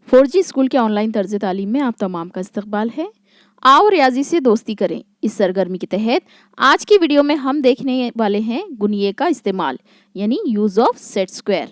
4G school के online तर्ज तालीम में आप तमाम का इस्तकबाल है। आओ रियाजी से दोस्ती करें। इस सरगर्मी के तहत आज की वीडियो में हम देखने वाले हैं गुनिये का इस्तेमाल यानी यूज़ ऑफ सेट स्क्वायर।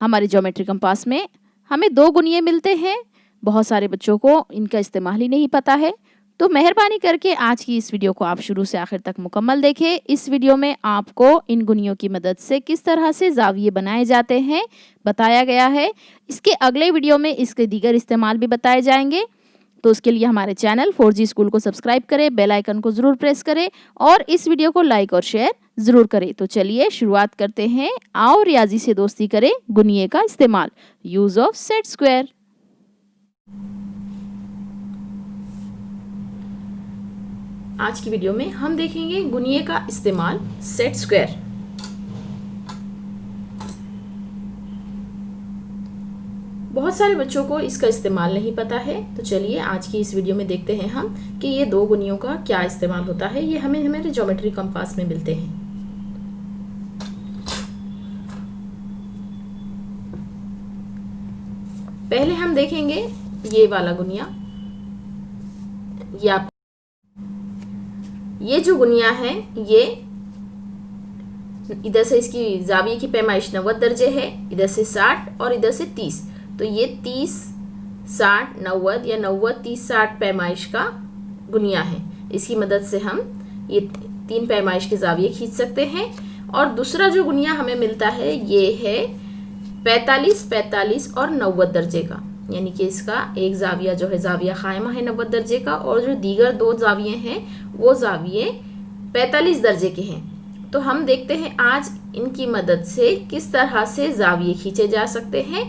हमारे ज्योमेट्री कंपास में हमें दो गुनिये मिलते हैं। बहुत सारे बच्चों को इनका इस्तेमाल ही नहीं पता है, तो मेहरबानी करके आज की इस वीडियो को आप शुरू से आखिर तक मुकम्मल देखें। इस वीडियो में आपको इन गुनियों की मदद से किस तरह से जाविये बनाए जाते हैं बताया गया है। इसके अगले वीडियो में इसके दीगर इस्तेमाल भी बताए जाएंगे। तो उसके लिए हमारे चैनल 4G स्कूल को सब्सक्राइब करें, बेल आइकन को ज़रूर प्रेस करें और इस वीडियो को लाइक और शेयर ज़रूर करें। तो चलिए शुरुआत करते हैं। आओ रियाजी से दोस्ती करें, गुनिये का इस्तेमाल, यूज़ ऑफ सेट स्क्वायर। आज की वीडियो में हम देखेंगे गुनिये का इस्तेमाल, सेट स्क्वायर। बहुत सारे बच्चों को इसका इस्तेमाल नहीं पता है, तो चलिए आज की इस वीडियो में देखते हैं हम कि ये दो गुनियों का क्या इस्तेमाल होता है। ये हमें हमारे ज्योमेट्री कंपास में मिलते हैं। पहले हम देखेंगे ये वाला गुनिया। ये जो गुनिया है, ये इधर से इसकी जाविये की पैमाइश 90 दर्जे है, इधर से 60 और इधर से 30। तो ये 30, 60, 90 या 90, 30, 60 पैमाइश का गुनिया है। इसकी मदद से हम ये तीन पैमाइश के जाविये खींच सकते हैं। और दूसरा जो गुनिया हमें मिलता है ये है 45, 45 और 90 दर्जे का, यानी कि इसका एक जाविया जो है जाविया खायमा है 90 दर्जे का, और जो दीगर दो जाविये हैं वो जाविये 45 दर्जे के हैं। तो हम देखते हैं आज इनकी मदद से किस तरह से जाविये खींचे जा सकते हैं।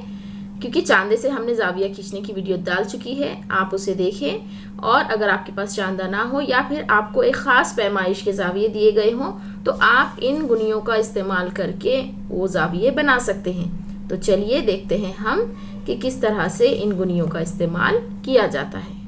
क्योंकि चांदे से हमने जाविया खींचने की वीडियो डाल चुकी है, आप उसे देखें। और अगर आपके पास चांदा ना हो या फिर आपको एक ख़ास पैमाइश के जाविये दिए गए हों, तो आप इन गुनियों का इस्तेमाल करके वो जाविये बना सकते हैं। तो चलिए देखते हैं हम कि किस तरह से इन गुनियों का इस्तेमाल किया जाता है।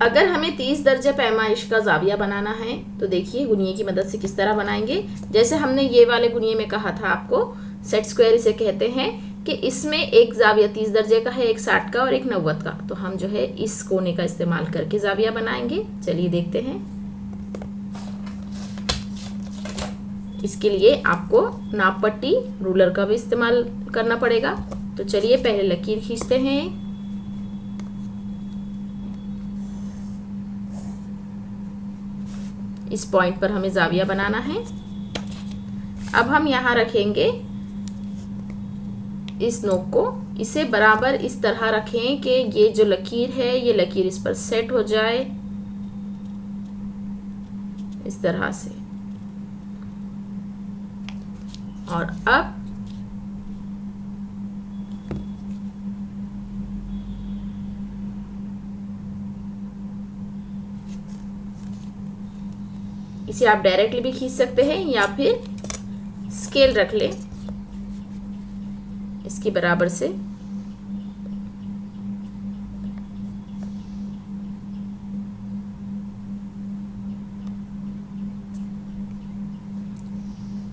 अगर हमें 30 दर्जे पैमाइश का जाविया बनाना है तो देखिए गुनिये की मदद से किस तरह बनाएंगे। जैसे हमने ये वाले गुनिये में कहा था आपको, सेट स्क्वायर इसे कहते हैं कि इसमें एक जाविया 30 दर्जे का है, एक 60 का और एक 90 का। तो हम जो है इस कोने का इस्तेमाल करके जाविया बनाएंगे। चलिए देखते हैं। इसके लिए आपको नाप पट्टी, रूलर का भी इस्तेमाल करना पड़ेगा। तो चलिए पहले लकीर खींचते हैं। इस पॉइंट पर हमें जाविया बनाना है। अब हम यहाँ रखेंगे इस नोक को, इसे बराबर इस तरह रखें कि ये जो लकीर है ये लकीर इस पर सेट हो जाए, इस तरह से। और अब इसे आप डायरेक्टली भी खींच सकते हैं या फिर स्केल रख लें इसकी बराबर से।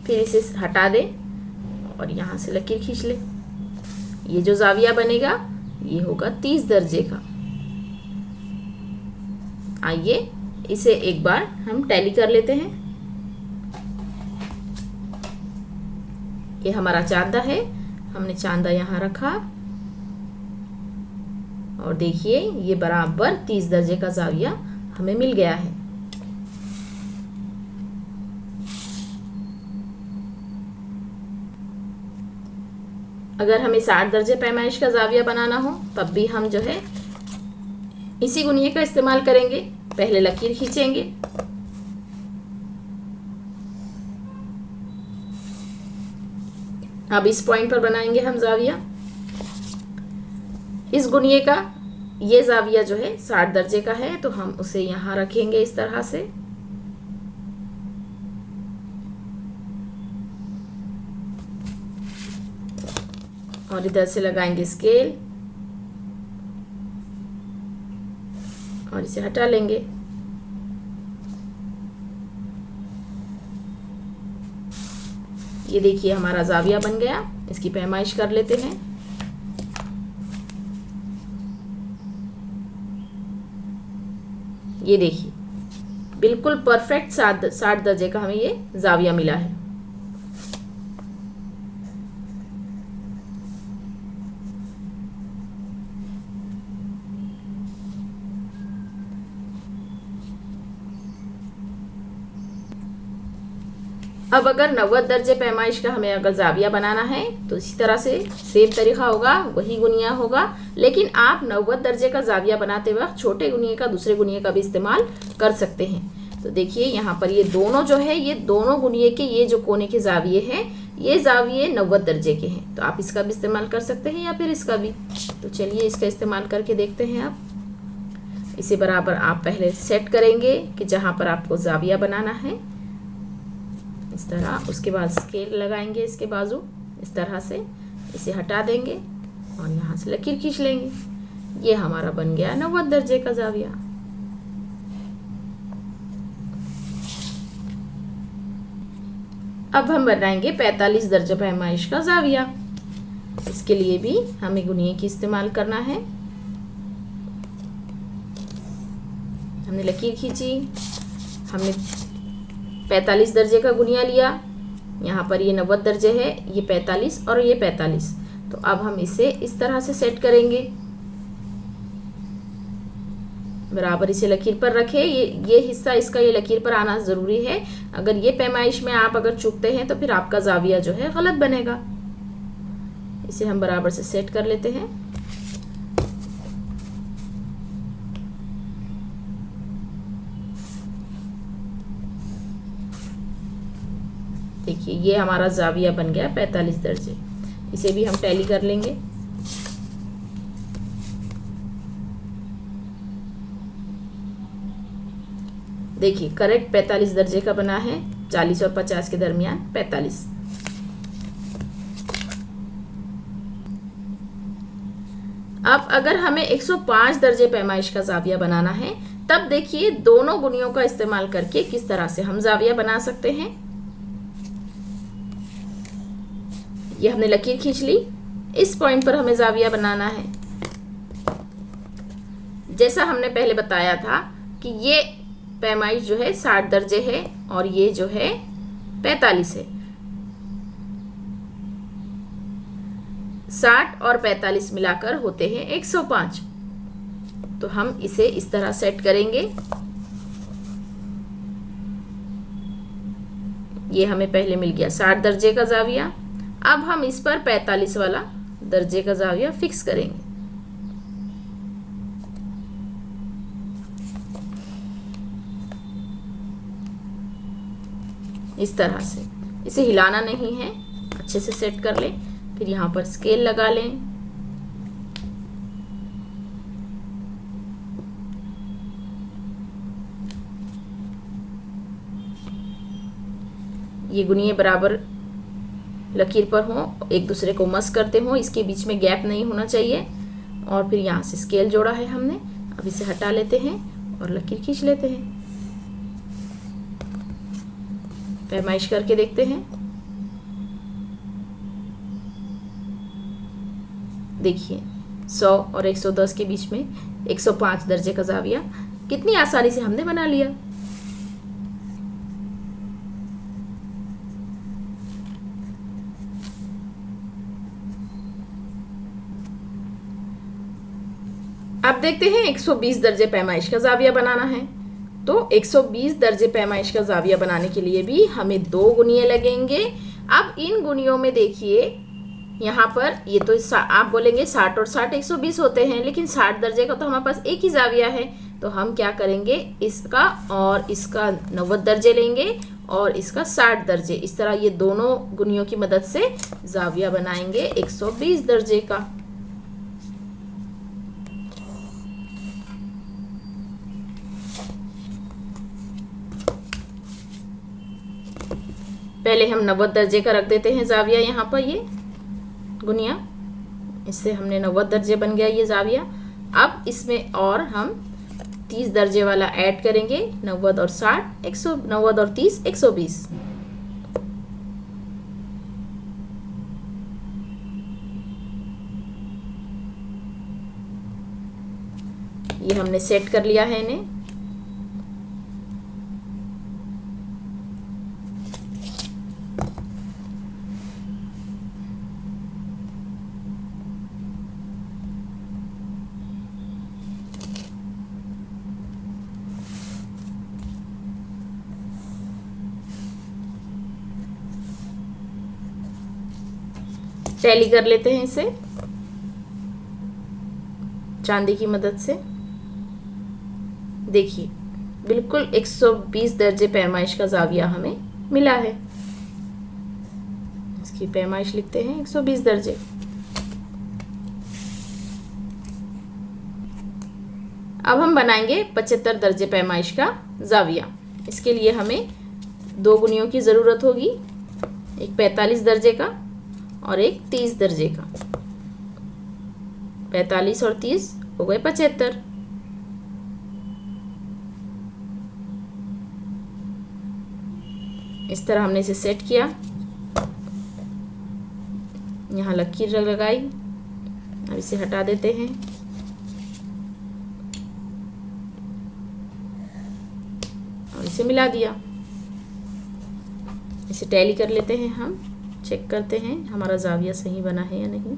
फिर इसे हटा दें और यहाँ से लकीर खींच लें। ये जो जाविया बनेगा ये होगा 30 दर्जे का। आइए इसे एक बार हम टैली कर लेते हैं। ये हमारा चांदा है, हमने चांदा यहाँ रखा और देखिए ये बराबर 30 दर्जे का जाविया हमें मिल गया है। अगर हमें 60 दर्जे पैमाइश का जाविया बनाना हो तब भी हम जो है इसी गुनिये का इस्तेमाल करेंगे। पहले लकीर खींचेंगे, अब इस पॉइंट पर बनाएंगे हम जाविया। इस गुनिये का ये जाविया जो है 60 दर्जे का है, तो हम उसे यहाँ रखेंगे इस तरह से। और इधर से लगाएंगे स्केल और इसे हटा लेंगे। ये देखिए हमारा जाविया बन गया। इसकी पैमाइश कर लेते हैं। ये देखिए बिल्कुल परफेक्ट 60 दर्जे का हमें ये जाविया मिला है। अब अगर 90 दर्जे पैमाइश का हमें अगर जाविया बनाना है तो इसी तरह से सेम तरीका होगा, वही गुनिया होगा, लेकिन आप 90 दर्जे का जाविया बनाते वक्त छोटे गुनिये का दूसरे गुनिये का भी इस्तेमाल कर सकते हैं। तो देखिए यहाँ पर ये दोनों जो है, ये दोनों गुनिये के ये जो कोने के जाविये हैं, ये जाविये 90 दर्जे के हैं। तो आप इसका भी इस्तेमाल कर सकते हैं या फिर इसका भी। तो चलिए इसका इस्तेमाल करके देखते हैं। आप इसे बराबर आप पहले सेट करेंगे कि जहाँ पर आपको जाविया बनाना है इस तरह। उसके बाद स्केल लगाएंगे इसके बाजू इस तरह से, इसे हटा देंगे और यहाँ से लकीर खींच लेंगे। ये हमारा बन गया 90 दर्जे का जाविया। अब हम बनाएंगे 45 दर्जे पैमाइश का जाविया। इसके लिए भी हमें गुनिये की इस्तेमाल करना है। हमने लकीर खींची, हमने 45 दर्जे का गुनिया लिया। यहाँ पर ये 90 दर्जे है, ये 45 और ये 45। तो अब हम इसे इस तरह से सेट करेंगे। बराबर इसे लकीर पर रखें। ये हिस्सा इसका ये लकीर पर आना ज़रूरी है। अगर ये पैमाइश में आप अगर चूकते हैं तो फिर आपका जाविया जो है गलत बनेगा। इसे हम बराबर से सेट कर लेते हैं। देखिए ये हमारा जाविया बन गया 45 दर्जे। इसे भी हम टैली कर लेंगे। देखिए करेक्ट 45 दर्जे का बना है, 40 और 50 के दरमियान 45। अब अगर हमें 105 दर्जे पैमाइश का जाविया बनाना है तब देखिए दोनों गुनियों का इस्तेमाल करके किस तरह से हम जाविया बना सकते हैं। ये हमने लकीर खींच ली। इस पॉइंट पर हमें जाविया बनाना है। जैसा हमने पहले बताया था कि ये पैमाइश जो है 60 दर्जे है और ये जो है 45 है। 60 और 45 मिलाकर होते हैं 105। तो हम इसे इस तरह सेट करेंगे। ये हमें पहले मिल गया 60 दर्जे का जाविया। अब हम इस पर 45 वाला दर्जे का जाविया फिक्स करेंगे। इस तरह से इसे हिलाना नहीं है, अच्छे से सेट कर लें। फिर यहाँ पर स्केल लगा लें। ये गुनिये बराबर लकीर पर हो, एक दूसरे को मस करते हो, इसके बीच में गैप नहीं होना चाहिए। और फिर यहाँ से स्केल जोड़ा है हमने। अब इसे हटा लेते हैं और लकीर खींच लेते हैं। पैमाइश करके देखते हैं। देखिए 100 और 110 के बीच में 105 दर्जे का जाविया कितनी आसानी से हमने बना लिया। अब देखते हैं 120 दर्जे पैमाइश का जाविया बनाना है। तो 120 दर्जे पैमाइश का जाविया बनाने के लिए भी हमें 2 गुनिये लगेंगे। अब इन गुनियों में देखिए यहाँ पर ये तो आप बोलेंगे 60 और 60 120 होते हैं, लेकिन 60 दर्जे का तो हमारे पास एक ही जाविया है। तो हम क्या करेंगे, इसका और इसका 90 दर्जे लेंगे और इसका 60 दर्जे। इस तरह ये दोनों गुनियों की मदद से जाविया बनाएंगे 120 दर्जे का। पहले हम 90 दर्जे का रख देते हैं जाविया। यहाँ पर ये गुनिया, इससे हमने 90 दर्जे बन गया ये जाविया। अब इसमें और हम 30 दर्जे वाला ऐड करेंगे। 90 और 60 190 और 30 120। ये हमने सेट कर लिया है इन्हें। टैली कर लेते हैं इसे चांदी की मदद से। देखिए बिल्कुल 120 दर्जे पैमाइश का जाविया हमें मिला है। इसकी पैमाइश लिखते हैं 120 दर्जे। अब हम बनाएंगे 75 दर्जे पैमाइश का जाविया। इसके लिए हमें दो गुनियों की ज़रूरत होगी, एक 45 दर्जे का और एक 30 दर्जे का। 45 और 30 हो गए 75। इस तरह हमने इसे सेट किया। यहाँ लकीर लगाई। अब इसे हटा देते हैं। और इसे मिला दिया। इसे टैली कर लेते हैं हम। चेक करते हैं हमारा जाविया सही बना है या नहीं।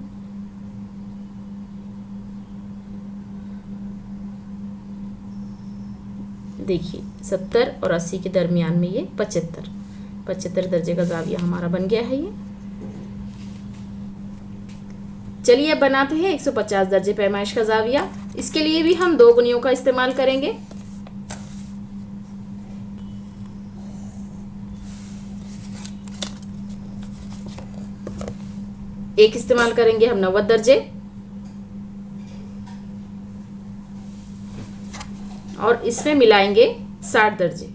देखिए 70 और 80 के दरमियान में ये 75 दर्जे का जाविया हमारा बन गया है ये। चलिए अब बनाते हैं 150 दर्जे पैमाइश का जाविया। इसके लिए भी हम दो गुनियों का इस्तेमाल करेंगे। एक इस्तेमाल करेंगे हम 90 दर्जे और इसमें मिलाएंगे 60 दर्जे।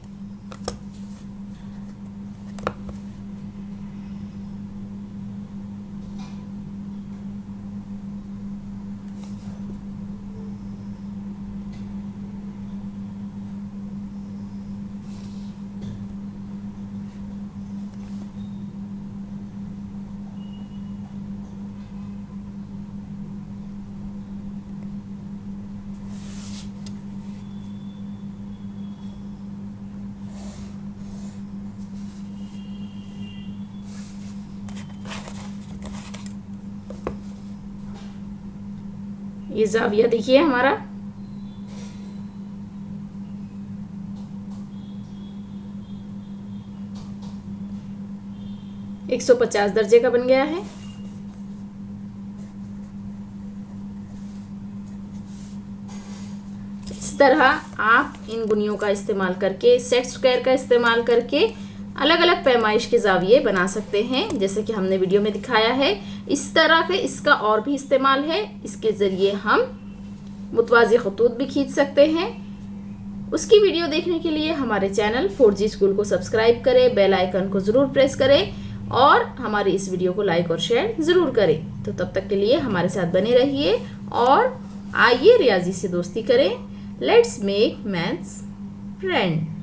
ये जाविया देखिए हमारा एक 150 दर्जे का बन गया है। इस तरह आप इन गुनियों का इस्तेमाल करके, सेट स्क्वायर का इस्तेमाल करके अलग अलग पैमाइश के जाविये बना सकते हैं, जैसे कि हमने वीडियो में दिखाया है। इस तरह के इसका और भी इस्तेमाल है। इसके ज़रिए हम मुतवाज़ी खतूत भी खींच सकते हैं। उसकी वीडियो देखने के लिए हमारे चैनल 4G स्कूल को सब्सक्राइब करें, बेल आइकन को ज़रूर प्रेस करें और हमारी इस वीडियो को लाइक और शेयर ज़रूर करें। तो तब तक के लिए हमारे साथ बने रहिए और आइए रियाजी से दोस्ती करें। Let's make maths friend.